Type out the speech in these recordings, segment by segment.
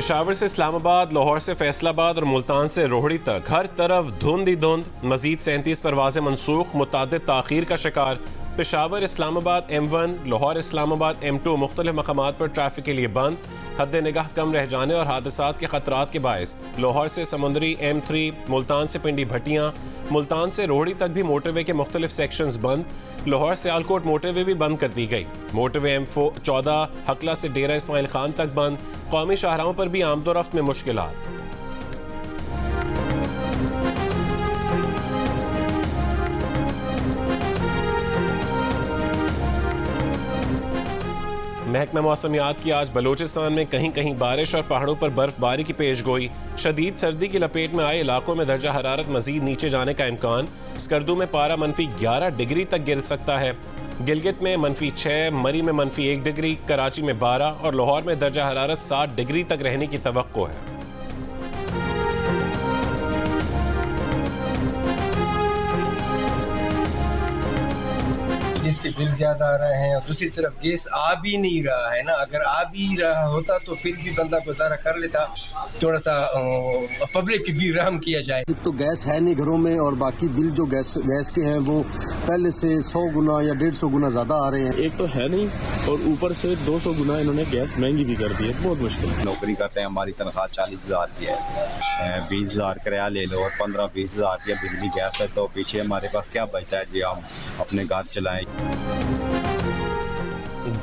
पेशावर से इस्लामाबाद, लाहौर से फैसलाबाद और मुल्तान से रोहड़ी तक हर तरफ धुंध ही धुंध। मजीद 37 परवाजें मनसूख, मुतादिद ताखीर का शिकार। पेशावर इस्लामाबाद M1, लाहौर इस्लामाबाद M2 मुख्तलिफ मकामात पर ट्रैफिक के लिए बंद। हद निगाह कम रह जाने और हादसात के खतरात के बायस लाहौर से समुंदरी M3, मुल्तान से पिंडी भट्टियाँ, मुल्तान से रोहड़ी तक भी मोटरवे के मुख्तलिफ सेक्शंस बंद। लाहौर से आलकोट मोटरवे भी बंद कर दी गई। मोटरवे M14 हकला से डेरा इस्माइल खान तक बंद। कौमी शाहराहों पर भी आमदोरफ्त में मुश्किलात। महकमा मौसमियात की आज बलोचिस्तान में कहीं कहीं बारिश और पहाड़ों पर बर्फबारी की पेशगोई। शदीद सर्दी की लपेट में आए इलाकों में दर्जा हरारत मजीद नीचे जाने का इम्कान। स्कर्दू में पारा -11 डिग्री तक गिर सकता है। गिलगित में -6, मरी में -1 डिग्री, कराची में 12 और लाहौर में दर्जा हरारत 60 डिग्री तक रहने की तवक्को है। गैस के बिल ज्यादा आ रहे हैं और दूसरी तरफ गैस आ भी नहीं रहा है ना। अगर आ भी रहा होता तो फिर भी बंदा गुजारा कर लेता, थोड़ा सा पब्लिक की भी रहम किया जाए। तो गैस है नहीं घरों में और बाकी बिल जो गैस के हैं वो पहले से 100 गुना या 150 गुना ज्यादा आ रहे हैं। एक तो है नहीं और ऊपर से 200 गुना इन्होंने गैस महंगी भी कर दी है। बहुत मुश्किल। नौकरी करते हैं, हमारी तनख्वाह 40,000 की है, 20,000 किराया ले लो और 15-20 हज़ार की बिजली गैस है, तो पीछे हमारे पास क्या बचता है जी हम अपने घर चलाएं।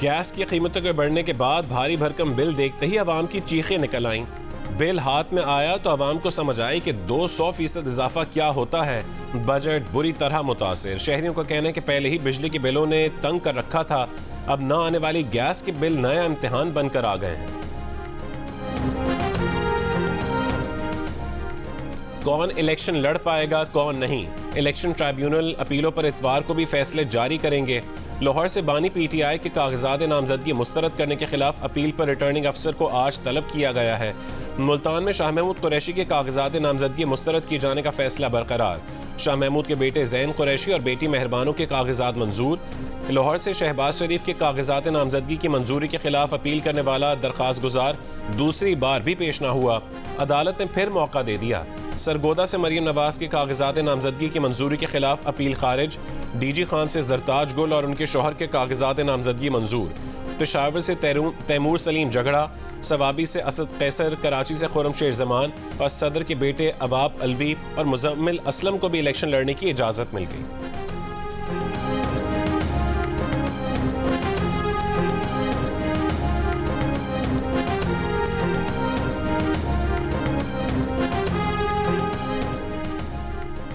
गैस की कीमतों के बढ़ने के बाद भारी भरकम बिल देखते ही अवाम की चीखें निकल आईं। बिल हाथ में आया तो अवाम को समझ आई कि 200% इजाफा क्या होता है। बजट बुरी तरह मुतासिर। शहरियों का कहना है कि पहले ही बिजली के बिलों ने तंग कर रखा था, अब न आने वाली गैस के बिल नया इम्तिहान बनकर आ गए हैं। कौन इलेक्शन लड़ पाएगा, कौन नहीं? इलेक्शन ट्राइब्यूनल अपीलों पर इतवार को भी फैसले जारी करेंगे। लाहौर से बानी PTI के कागजात नामजदगी मुस्तरद करने के खिलाफ अपील पर रिटर्निंग अफसर को आज तलब किया गया है। मुल्तान में शाह महमूद कुरैशी के कागजात नामजदगी मुस्तरद किए जाने का फैसला बरकरार। शाह महमूद के बेटे ज़ैन कुरैशी और बेटी मेहरबानों के कागजात मंजूर। लाहौर से शहबाज शरीफ के कागजात नामजदगी की मंजूरी के खिलाफ अपील करने वाला दरख्वास्त गुजार दूसरी बार भी पेश न हुआ। अदालत ने फिर मौका दे दिया। सरगोदा से मरियम नवाज के कागजात नामजदगी की मंजूरी के खिलाफ अपील खारिज। DG खान से जरताज गुल और उनके शोहर के कागजात नामजदगी मंजूर। पेशावर से तैमूर सलीम झगड़ा, सवाबी से असद कैसर, कराची से खुरमशेर जमान और सदर के बेटे अवाब अलवी और मुजम्मिल असलम को भी इलेक्शन लड़ने की इजाज़त मिल गई।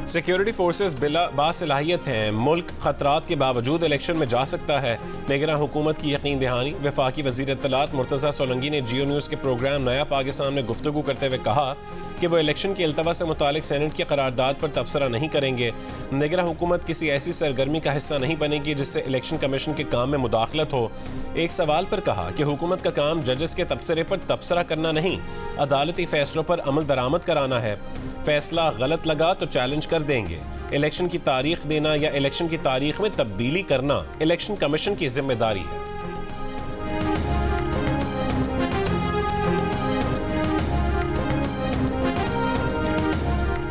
सिक्योरिटी फोर्सेस बासलाहियत हैं, मुल्क खतरात के बावजूद इलेक्शन में जा सकता है। निगरान हुकूमत की यकीन दहानी। वफाकी वज़ीर इत्तलात मुर्तज़ा सोलंकी ने जियो न्यूज़ के प्रोग्राम नया पाकिस्तान में गुफ्तगू करते हुए कहा कि वो इलेक्शन के अल्तवा से मुतालिक सेनेट की करारदाद पर तबसरा नहीं करेंगे। निगरान हुकूमत किसी ऐसी सरगर्मी का हिस्सा नहीं बनेगी जिससे इलेक्शन कमीशन के काम में मुदाखलत हो। एक सवाल पर कहा कि हुकूमत का काम जजेस के तबसरे पर तबसरा करना नहीं, अदालती फैसलों पर अमल दरामद कराना है। फैसला गलत लगा तो चैलेंज कर देंगे। इलेक्शन की तारीख देना या इलेक्शन की तारीख में तब्दीली करना इलेक्शन कमीशन की जिम्मेदारी है।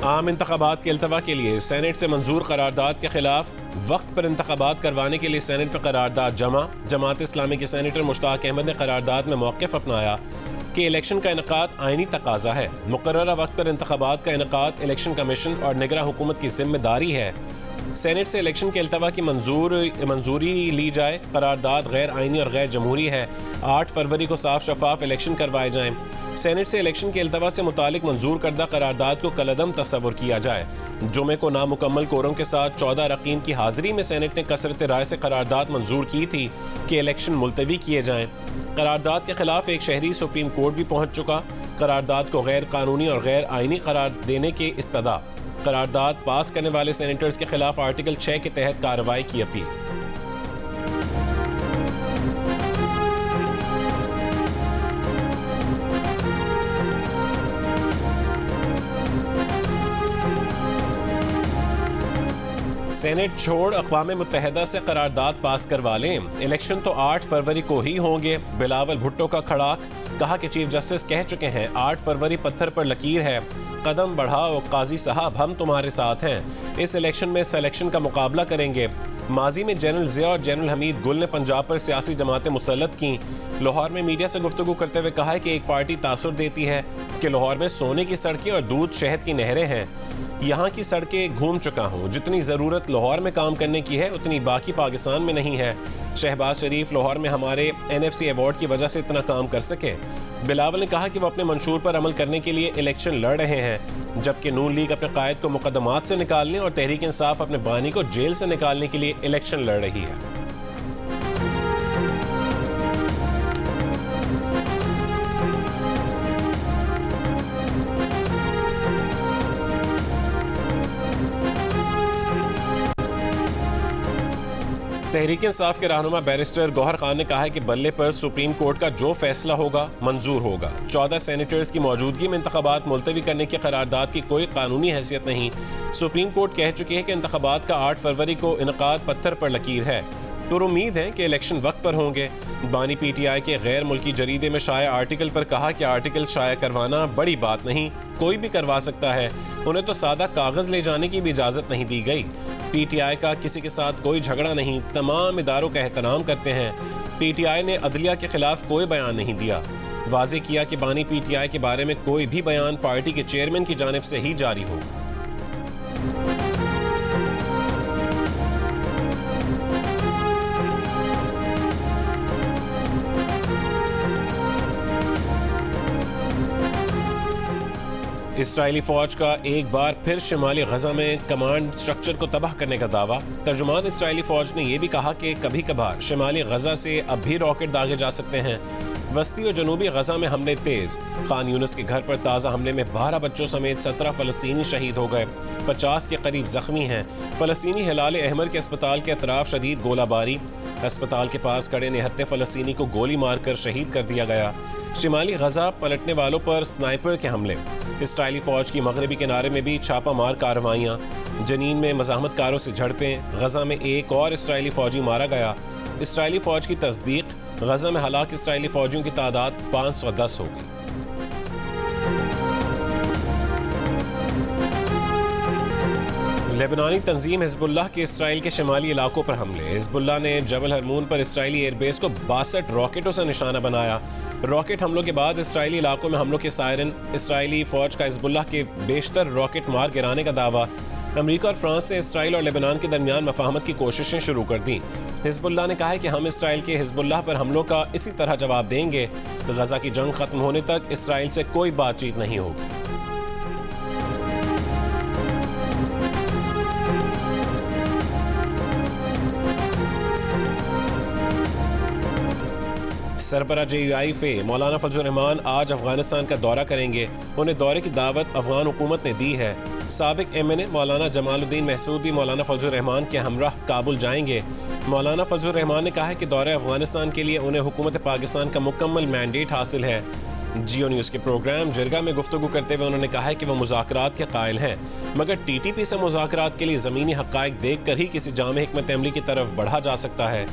आम इंतखाबात के अल्तवा के लिए सेनेट से मंजूर करारदाद के खिलाफ वक्त पर इंतखाबात करवाने के लिए सेनेट पर करारदाद जमा। जमात इस्लामी के सेनेटर मुश्ताक अहमद ने करारदाद में मौक़िफ़ अपनाया कि इलेक्शन का इनकाद आईनी तकाजा है। मुकर्ररा वक्त पर इंतखाबात का इनकाद इलेक्शन कमीशन और निगरान हुकूमत की जिम्मेदारी है। सेनेट से इलेक्शन के अल्तवा की मंजूरी ली जाए। करारदाद गैर आईनी और गैर जमहूरी है। 8 फरवरी को साफ शफाफ इलेक्शन करवाए जाएं। सेनेट से इलेक्शन के अल्तवा से मुतालिक मंजूर करदा करारदाद को कलअदम तस्वुर किया जाए। जुमे को नामुकम्मल कोरम के साथ 14 अरकान की हाजिरी में सेनेट ने कसरत राय से करारदाद मंजूर की थी कि इलेक्शन मुलतवी किए जाएं। करारदाद के खिलाफ एक शहरी सुप्रीम कोर्ट भी पहुंच चुका। करारदाद को गैर कानूनी और गैर आईनी करार देने के इस्तदा। करारदाद पास करने वाले सेनेटर्स के खिलाफ आर्टिकल 6 के तहत कार्रवाई की अपील। सेनेट छोड़ अक़वाम मुत्तहिदा से करारदाद पास करवा लें। इलेक्शन तो 8 फरवरी को ही होंगे। बिलावल भुट्टो का खड़ाक। कहा कि चीफ जस्टिस कह चुके हैं 8 फरवरी पत्थर पर लकीर है, कदम बढ़ाओ काजी साहब, हम तुम्हारे साथ हैं। इस इलेक्शन में सिलेक्शन का मुकाबला करेंगे। माजी में जनरल ज़िया और जनरल हमीद गुल ने पंजाब पर सियासी जमातें मुसल्लत की। लाहौर में मीडिया से गुफ्तगू करते हुए कहा है कि एक पार्टी तासुर देती है कि लाहौर में सोने की सड़कें और दूध शहद की नहरें हैं। यहाँ की सड़कें घूम चुका हूँ, जितनी ज़रूरत लाहौर में काम करने की है उतनी बाकी पाकिस्तान में नहीं है। शहबाज शरीफ लाहौर में हमारे NFC अवार्ड की वजह से इतना काम कर सके। बिलावल ने कहा कि वो अपने मंशूर पर अमल करने के लिए इलेक्शन लड़ रहे हैं, जबकि नून लीग अपने कायद को मुकदमात से निकालने और तहरीक इंसाफ अपने बानी को जेल से निकालने के लिए इलेक्शन लड़ रही है। तहरीक इंसाफ के रहनुमा बैरिस्टर गौहर खान ने कहा है कि बल्ले पर सुप्रीम कोर्ट का जो फैसला होगा मंजूर होगा। 14 सेनेटर्स की मौजूदगी में इंतखाबात मुलतवी करने की करारदाद की कोई कानूनी हैसियत नहीं। सुप्रीम कोर्ट कह चुकी है कि इंतखाबात का 8 फरवरी को इनकाद पत्थर पर लकीर है, तो उम्मीद है कि इलेक्शन वक्त पर होंगे। बानी PTI के गैर मुल्की जरीदे में शाया आर्टिकल पर कहा कि आर्टिकल शाया करवाना बड़ी बात नहीं, कोई भी करवा सकता है, उन्हें तो सादा कागज़ ले जाने की भी इजाज़त नहीं दी गई। PTI का किसी के साथ कोई झगड़ा नहीं, तमाम इदारों का एहतराम करते हैं। PTI ने अदलिया के खिलाफ कोई बयान नहीं दिया। वाज़े किया कि बानी PTI के बारे में कोई भी बयान पार्टी के चेयरमैन की जानिब से ही जारी होगा। इसराइली फौज का एक बार फिर शिमाली गजा में कमांड स्ट्रक्चर को तबाह करने का दावा। तर्जुमान इसराइली फौज ने यह भी कहा कि कभी कभार शिमाली गजा से अब भी रॉकेट दागे जा सकते हैं। वस्ती और जनूबी गजा में हमले तेज। खान यूनिस के घर पर ताज़ा हमले में 12 बच्चों समेत 17 फ़लस्तीनी शहीद हो गए, 50 के करीब जख्मी हैं। फ़लस्तीनी हिलाल अहमर के अस्पताल के अतराफ शदीद गोलाबारी। अस्पताल के पास खड़े निहत्ते फ़लस्तीनी को गोली मारकर शहीद कर दिया गया। शिमाली गजा पलटने वालों पर स्नाइपर के हमले। इसराइली फौज की मगरबी किनारे में भी छापा मार कार्रवाइयाँ। जनीन में मज़ाहमतकारों से झड़पें। गजा में एक और इसराइली फौजी मारा गया। इसराइली फौज की तस्दीक, गजा में हलाक इसराइली फौजियों की तादाद 510 हो गई। लेबनानी तंजीम हिजबुल्लाह के इसराइल के शिमाली इलाकों पर हमले। हिजबुल्लाह ने जबल हरमून पर इसराइली एयरबेस को 62 रॉकेटों से निशाना बनाया। रॉकेट हमलों के बाद इसराइली इलाकों में हमलों के सायरन। इसराइली फौज का हिजबुल्लाह के बेशतर रॉकेट मार गिराने का दावा। अमेरिका और फ्रांस ने इसराइल और लेबनान के दरमियान मफाहमत की कोशिशें शुरू कर दी। हिजबुल्लाह ने कहा है कि हम इसराइल के हिजबुल्लाह पर हमलों का इसी तरह जवाब देंगे। गजा की जंग खत्म होने तक इसराइल से कोई बातचीत नहीं होगी। सरबरा JUI मौलाना फजल रहमान आज अफगानिस्तान का दौरा करेंगे। उन्हें दौरे की दावत अफगान हुकूमत ने दी है। साबिक MNA मौलाना जमालुद्दीन महसूद भी मौलाना फजल रहमान के हमराह काबुल जाएंगे। मौलाना फजल रहमान ने कहा है कि दौरे अफगानिस्तान के लिए उन्हें हुकूमत पाकिस्तान का मुकम्मल मैंडेट हासिल है। जियो न्यूज़ के प्रोग्राम जिरगा में गुफ्तगू करते हुए उन्होंने कहा है कि वो मुज़ाकरात के कायल हैं, मगर TTP से मुज़ाकरात के लिए ज़मीनी हक़ाइक़ देख कर ही किसी जामे हिकमत अमली की तरफ बढ़ा जा सकता है।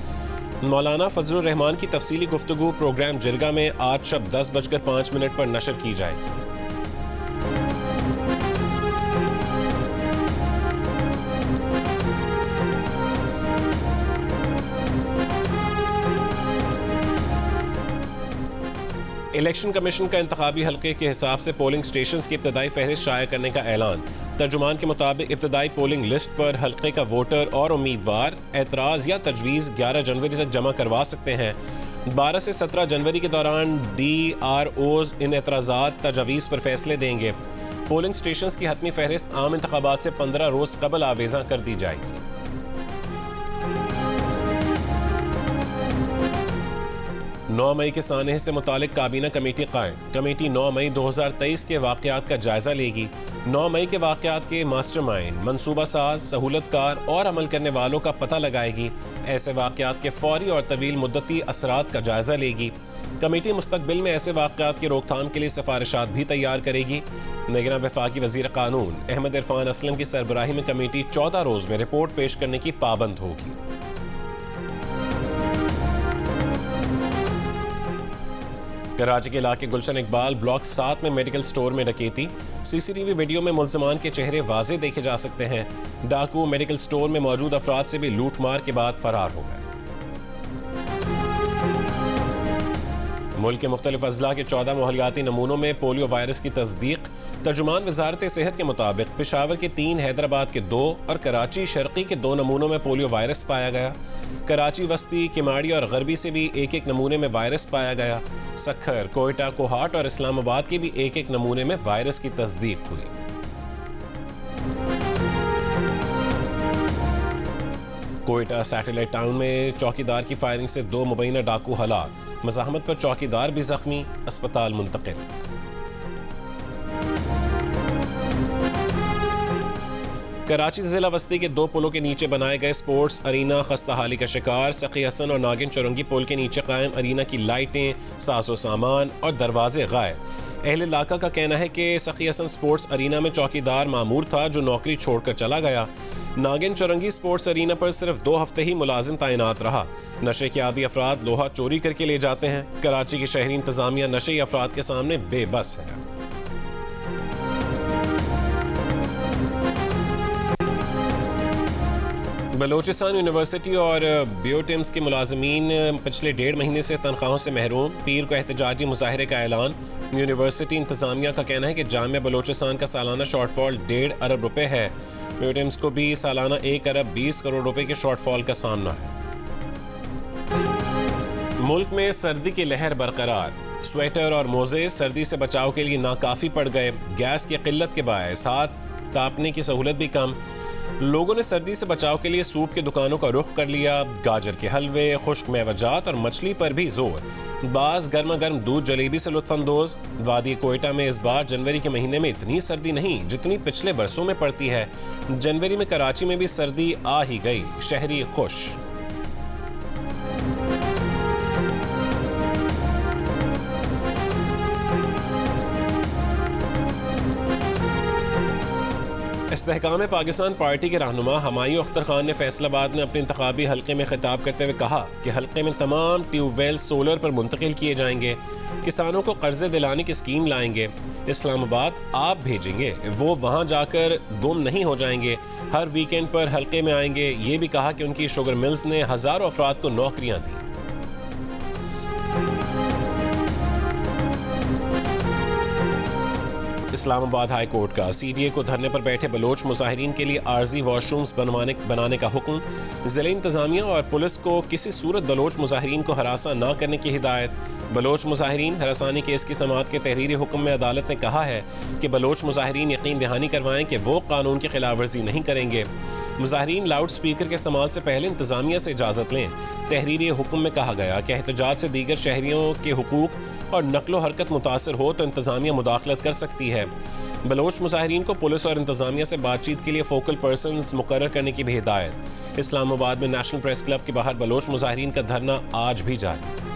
मौलाना फजल रहमान की तफसीली गुफ्तगू प्रोग्राम जिरगा में आज शब 10:05 पर नशर की जाएगी। इलेक्शन कमीशन का इंतखाबी हल्के के हिसाब से पोलिंग स्टेशंस की इब्तदाई फहरिस्त शाया करने का ऐलान। तर्जुमान के मुताबिक इब्तदाई पोलिंग लिस्ट पर हल्के का वोटर और उम्मीदवार एतराज़ या तजवीज़ 11 जनवरी तक जमा करवा सकते हैं। 12 से 17 जनवरी के दौरान DROs इन एतराज़ात तजावीज़ पर फैसले देंगे। पोलिंग स्टेशंस की हतमी फहरिस्त आम इंतखाबात से 15 रोज़ कबल आवेज़ा कर दी जाएगी। 9 मई के सानहे से मुतालिक काबीना कमेटी कायम। कमेटी 9 मई 2023 के वाक़यात का जायज़ा लेगी। 9 मई के वाक़यात के मास्टरमाइंड, मंसूबा साज, सहूलतकार और अमल करने वालों का पता लगाएगी। ऐसे वाक़यात के फौरी और तवील मुद्दती असरात का जायज़ा लेगी। कमेटी मुस्तकबिल में ऐसे वाक़यात की रोकथाम के लिए सिफारिशात भी तैयार करेगी। निगरान वफाकी वज़ीर क़ानून अहमद इरफान असलम की सरबराही में कमेटी 14 रोज़ में रिपोर्ट पेश करने की पाबंद होगी। कराची के इलाके गुलशन इकबाल ब्लॉक 7 में मेडिकल स्टोर में डकैती। सीसीटीवी वीडियो में मुल्ज़िमान के चेहरे वाज़े देखे जा सकते हैं। डाकू मेडिकल स्टोर में मौजूद अफराद से भी लूट मार के बाद फरार हो गए। मुल्क के मुख्तलिफ अजला के 14 मोहलियाती नमूनों में पोलियो वायरस की तस्दीक। तर्जुमान वजारत सेहत के मुताबिक पेशावर के 3, हैदराबाद के 2 और कराची शर्की के 2 नमूनों में पोलियो वायरस पाया गया। कराची वस्ती, किमाड़ी और गरबी से भी एक नमूने में वायरस पाया गया। सखर, कोयटा, कोहाट और इस्लामाबाद के भी एक नमूने में वायरस की तस्दीक हुई। कोयटा सैटेलाइट टाउन में चौकीदार की फायरिंग से 2 मुबैना डाकू हलाक। मज़ाहमत पर चौकीदार भी जख्मी, अस्पताल मुंतकिल। कराची जिला वस्ती के 2 पुलों के नीचे बनाए गए स्पोर्ट्स अरीना खस्ताहाली का शिकार। सखी हसन और नागिन चुरंगी पुल के नीचे कायम अरीना की लाइटें, साजो सामान और दरवाजे गायब। अहले इलाका का कहना है कि सखी हसन स्पोर्ट्स अरीना में चौकीदार मामूर था जो नौकरी छोड़कर चला गया। नागिन चुरंगी स्पोर्ट्स अरीना पर सिर्फ 2 हफ्ते ही मुलाजिम तैनात रहा। नशे के आदी अफराद लोहा चोरी करके ले जाते हैं। कराची की शहरी इंतजामिया नशे अफराद के सामने बेबस है। बलोचिस्तान यूनिवर्सिटी और बियोटिम्स के मुलाजमीन पिछले 1.5 महीने से तनख्वाहों से महरूम। पीर को एहतजाजी मुजाहरे का ऐलान। यूनिवर्सिटी इंतजामिया का कहना है कि जामिया बलोचिस्तान का सालाना शॉर्टफॉल 1.5 अरब रुपए है। बियोटिम्स को भी सालाना 1 अरब 20 करोड़ रुपए के शॉर्टफॉल का सामना है। मुल्क में सर्दी की लहर बरकरार। स्वेटर और मोजे सर्दी से बचाव के लिए नाकाफी पड़ गए। गैस की किल्लत के बायस हाथ तापने की सहूलत भी कम। लोगों ने सर्दी से बचाव के लिए सूप की दुकानों का रुख कर लिया। गाजर के हलवे, खुश्क मेवजात और मछली पर भी जोर। बाज गर्मा गर्म दूध जलेबी से लुत्फानंदोज। वादी कोयटा में इस बार जनवरी के महीने में इतनी सर्दी नहीं जितनी पिछले बरसों में पड़ती है। जनवरी में कराची में भी सर्दी आ ही गई, शहरी खुश। इस्तेहकाम पाकिस्तान पार्टी के रहनुमा हमायूं अख्तर खान ने फैसलाबाद में अपने इंतखाबी हल्के में खिताब करते हुए कहा कि हल्के में तमाम ट्यूबवेल सोलर पर मुंतकिल किए जाएंगे। किसानों को कर्जे दिलाने की स्कीम लाएंगे। इस्लामाबाद आप भेजेंगे, वो वहाँ जाकर गुम नहीं हो जाएंगे। हर वीकेंड पर हल्के में आएंगे। ये भी कहा कि उनकी शुगर मिल्स ने हज़ारों अफराद को नौकरियाँ दी। इस्लामाबाद हाई कोर्ट का CDA को धरने पर बैठे बलोच मुजाहिरीन के लिए आर्जी वॉशरूम्स बनाने का हुक्म। ज़िला इंतजामिया और पुलिस को किसी सूरत बलोच मुजाहिरीन को हरासा न करने की हिदायत। बलोच मुजाहिरीन हरासानी केस की समाअत के तहरीरी हुक्म में अदालत ने कहा है कि बलोच मुजाहिरीन यकीन दहानी करवाएं कि वो कानून की खिलाफ वर्जी नहीं करेंगे। मुजाहिरीन लाउड स्पीकर के इस्तेमाल से पहले इंतजामिया से इजाज़त लें। तहरीरी हुक्म में कहा गया कि एहतजाज से दीगर शहरियों के हुकूक और नकलो हरकत मुतासर हो तो इंतजामिया मुदाखलत कर सकती है। बलोच मुजाहिरीन को पुलिस और इंतजामिया से बातचीत के लिए फोकल पर्सन्स मुकर्रर करने की भी हिदायत। इस्लामाबाद में नेशनल प्रेस क्लब के बाहर बलोच मुजाहिरीन का धरना आज भी जारी।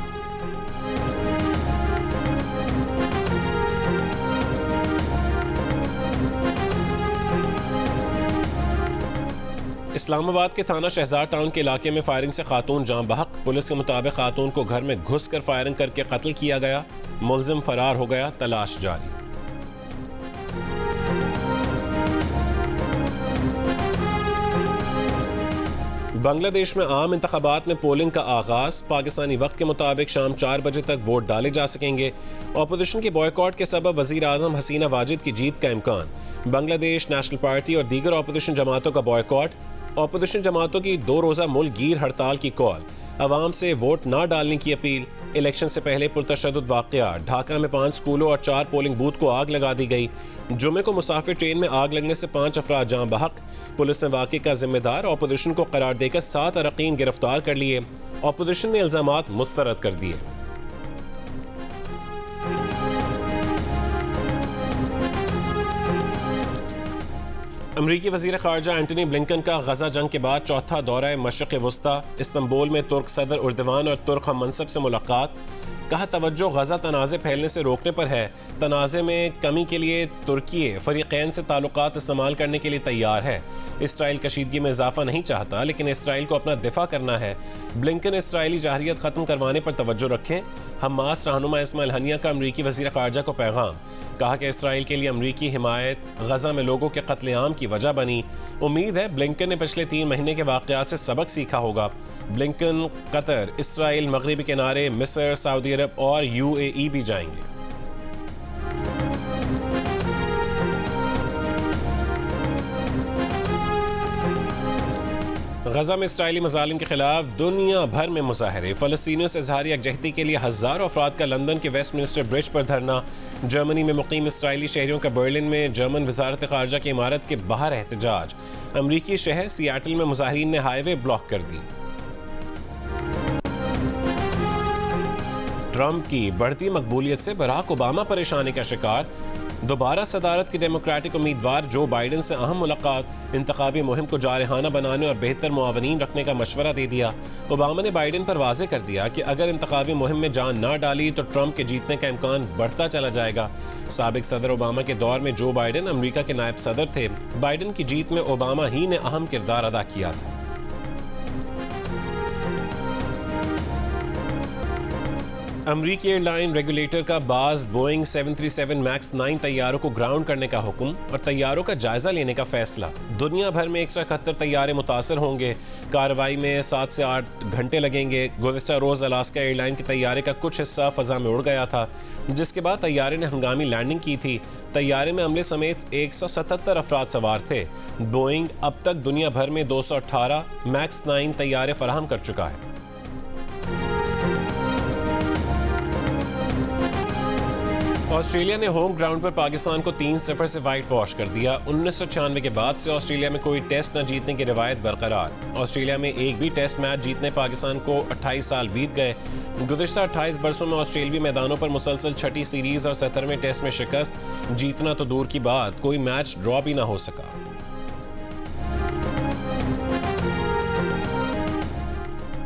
इस्लामाबाद के थाना शहजाद टाउन के इलाके में फायरिंग से खातून जान बहक। पुलिस के मुताबिक खातून को घर में घुस कर फायरिंग करके कत्ल किया गया। मुलजिम फरार हो गया, तलाश जारी। बांग्लादेश में आम इंतखाबात में पोलिंग का आगाज। पाकिस्तानी वक्त के मुताबिक शाम 4 बजे तक वोट डाले जा सकेंगे। अपोजिशन के बॉयकॉट के सबब वजीर आजम हसीना वाजिद की जीत का इम्कान। बांग्लादेश नेशनल पार्टी और दीगर अपोजिशन जमातों का बॉयकॉट। अपोजिशन जमातों की 2 रोज़ा मुल्क गीर हड़ताल की कॉल। अवाम से वोट ना डालने की अपील। इलेक्शन से पहले पुरतशद्दुद वाक़या। ढाका में 5 स्कूलों और 4 पोलिंग बूथ को आग लगा दी गई। जुमे को मुसाफिर ट्रेन में आग लगने से 5 अफराद जान बहक। पुलिस ने वाक़े का जिम्मेदार अपोजिशन को करार देकर 7 अरकान गिरफ्तार कर लिए। अपोजिशन ने इल्ज़ामात मुस्तरद कर दिए। अमरीकी वज़ीर ख़ारजा एंटनी ब्लिंकन का गजा जंग के बाद चौथा दौरा मशरिक़ वस्ता। इस्तांबुल में तुर्क सदर उर्दवान और तुर्क हम मनसब से मुलाकात। कहा तवज्जो गजा तनाज़े फैलने से रोकने पर है। तनाज़े में कमी के लिए तुर्की फ़रीक़ैन से ताल्लुक़ात इस्तेमाल करने के लिए तैयार है। इसराइल कशीदगी में इजाफा नहीं चाहता, लेकिन इसराइल को अपना दिफा करना है। ब्लिंकन इसराइली जारहियत ख़त्म करवाने पर तवज्जो रखें। हमास रहनुमा इस्माइल हनिया का अमरीकी वज़ीर ख़ारजा को पैगाम, कहा कि इसराइल के लिए अमरीकी हिमायत गजा में लोगों के कत्लेआम की वजह बनी। उम्मीद है ब्लिंकन ने पिछले 3 महीने के वाक़यात से सबक सीखा होगा। ब्लिंकन कतर, इसराइल, मगरिबी किनारे, मिस्र, सऊदी अरब और UAE भी जाएंगे। गजा में इसराइली मज़ालिम के खिलाफ दुनिया भर में मुजाहरे। फ़लस्तीनियों से इज़हार यकजहती के लिए हज़ारों अफराद का लंदन के वेस्टमिनिस्टर ब्रिज पर धरना। जर्मनी में मुकीम इसराइली शहरियों का बर्लिन में जर्मन वज़ारत ख़ारजा की इमारत के बाहर एहतजाज। अमरीकी शहर सियाटल में मुजाहिरीन ने हाईवे ब्लॉक कर दी। ट्रंप की बढ़ती मकबूलियत से बराक ओबामा परेशानी का शिकार। दोबारा सदारत के डेमोक्रेटिक उम्मीदवार जो बाइडन से अहम मुलाकात। इंतखाबी मुहिम को जारहाना बनाने और बेहतर मुआवनीन रखने का मशवरा दे दिया। ओबामा ने बाइडन पर वाज़े कर दिया कि अगर इंतखाबी मुहिम में जान ना डाली तो ट्रंप के जीतने का इम्कान बढ़ता चला जाएगा। साबिक सदर ओबामा के दौर में जो बाइडन अमरीका के नायब सदर थे। बाइडन की जीत में ओबामा ही ने अहम किरदार अदा किया था। अमरीकी एयरलाइन रेगुलेटर का बाज बोइंग 737 मैक्स 9 तैयारों को ग्राउंड करने का हुक्म और तैयारों का जायजा लेने का फैसला। दुनिया भर में 171 तैयारे मुतासर होंगे। कार्रवाई में 7 से 8 घंटे लगेंगे। गुज़िश्ता रोज़ अलास्का एयरलाइन के तैयारे का कुछ हिस्सा फ़ज़ा में उड़ गया था, जिसके बाद तैयारे ने हंगामी लैंडिंग की थी। तैयारे में अमले समेत 177 अफराद सवार थे। बोइंग अब तक दुनिया भर में 218 मैक्स 9 तैयारे फराहम कर चुका है। ऑस्ट्रेलिया ने होम ग्राउंड पर पाकिस्तान को 3-0 से वाइट वॉश कर दिया। 1996 के बाद से ऑस्ट्रेलिया में कोई टेस्ट न जीतने की रिवायत बरकरार। ऑस्ट्रेलिया में एक भी टेस्ट मैच जीतने पाकिस्तान को 28 साल बीत गए। गुज़िश्ता 28 बरसों में ऑस्ट्रेलियावी मैदानों पर मुसलसल छठी सीरीज और 17वें टेस्ट में शिकस्त। जीतना तो दूर की बात, कोई मैच ड्रॉ भी ना हो सका।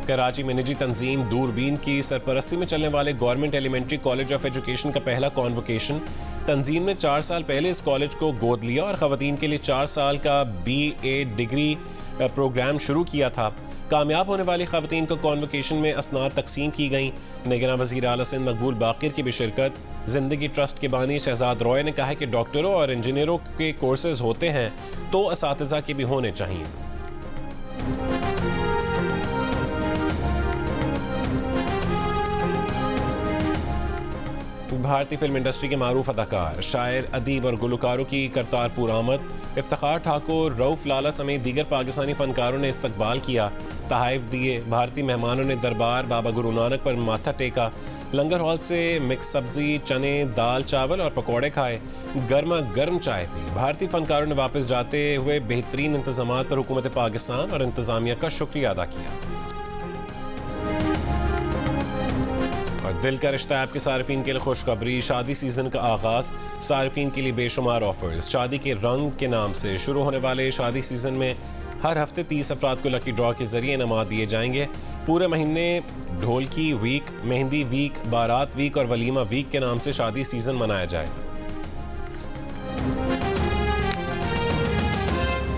कराची में निजी तंजीम दूरबीन की सरपरस्ती में चलने वाले government elementary college of education का पहला कॉन्वोकेशन। तंजीम ने 4 साल पहले इस कॉलेज को गोद लिया और ख़वातीन के लिए 4 साल का BA डिग्री प्रोग्राम शुरू किया था। कामयाब होने वाली ख़वातीन को कॉन्वोकेशन में असनाद तकसीम की गई। निगरान वज़ीर आला सिंध मकबूल बाक़िर की भी शिरकत। ज़िंदगी ट्रस्ट के बानी शहजाद रॉय ने कहा है कि डॉक्टरों और इंजीनियरों के कोर्सेज होते हैं तो असातिज़ा के भी होने चाहिए। भारतीय फिल्म इंडस्ट्री के मारूफ अदाकार, शायर, अदीब और गुलकारों की करतारपुर आमद। इफ्तिखार ठाकुर, रऊफ लाला समेत दीगर पाकिस्तानी फनकारों ने इस्तकबाल किया, तहाइफ दिए। भारतीय मेहमानों ने दरबार बाबा गुरु नानक पर माथा टेका। लंगर हॉल से मिक्स सब्जी, चने, दाल, चावल और पकौड़े खाए। गर्मा गर्म चाय पी। भारतीय फनकारों ने वापस जाते हुए बेहतरीन इंतजामात पर हुकूमत पाकिस्तान और इंतजामिया का शुक्रिया अदा किया। और दिल का रिश्ता ऐप के सारिफीन के लिए खुशखबरी। शादी सीजन का आगाज, सारिफीन के लिए बेशुमार ऑफर्स। शादी के रंग के नाम से शुरू होने वाले शादी सीजन में हर हफ्ते 30 अफराद को लकी ड्रॉ के जरिए इनामात दिए जाएंगे। पूरे महीने ढोलकी वीक, मेहंदी वीक, बारात वीक और वलीमा वीक के नाम से शादी सीजन मनाया जाएगा।